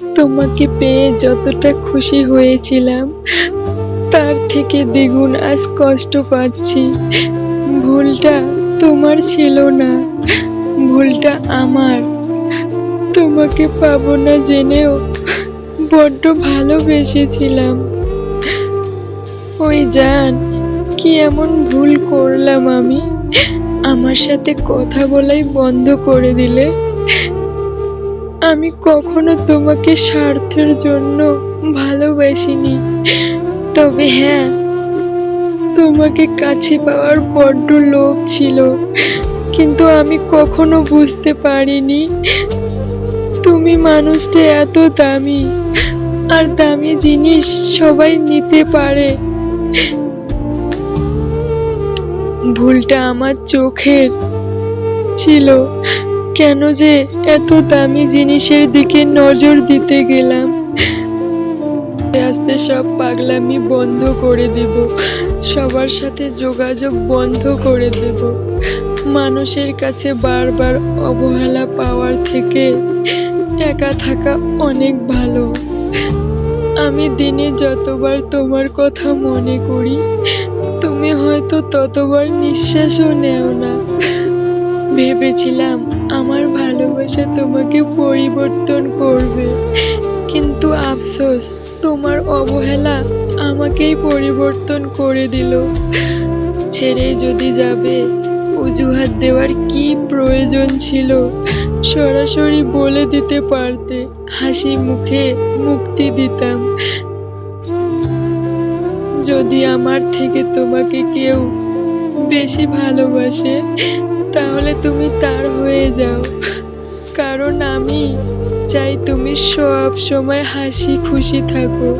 তোমাকে পেয়ে যতটা খুশি হয়েছিলাম তার থেকে দ্বিগুণ আজ কষ্ট পাচ্ছি। ভুলটা তোমার ছিল না, ভুলটা আমার। তোমাকে পাবো না জেনেও বড্ড ভালোবেসেছিলাম। ওই জান, কি এমন ভুল করলাম আমি? আমার সাথে কথা বলাই বন্ধ করে দিলে। আমি কখনো তোমাকে স্বার্থের জন্য ভালোবাসিনি। তবে হ্যাঁ, তোমাকে কাছে পাওয়ার বড্ড লোভ ছিল, কিন্তু আমি কখনো বুঝতে পারিনি তুমি মানুষটা এত দামি, আর দামি জিনিস সবাই নিতে পারে। ভুলটা আমার চোখের ছিল। কেন যে এত দামি জিনিসের দিকে নজর দিতে গেলাম। আস্তে আস্তে সব পাগলামি বন্ধ করে দেব, সবার সাথে যোগাযোগ বন্ধ করে দেব। মানুষের কাছে বারবার অবহেলা পাওয়ার থেকে একা থাকা অনেক ভালো। আমি দিনে যতবার তোমার কথা মনে করি, তুমি হয়তো ততবার নিঃশ্বাসও নেও না। ভেবেছিলাম আমার ভালোবাসা তোমাকে পরিবর্তন করবে, কিন্তু আফসোস, তোমার অবহেলা আমাকেই পরিবর্তন করে দিল। ছেড়ে যদি যাবে, অজুহাত দেওয়ার কি প্রয়োজন ছিল? সরাসরি বলে দিতে পারতে, হাসি মুখে মুক্তি দিতাম। যদি আমার থেকে তোমাকে কেউ বেশি ভালোবাসে, তাহলে তুমি তার হয়ে যাও, কারণ আমি চাই তুমি সব সময় হাসি খুশি থাকো।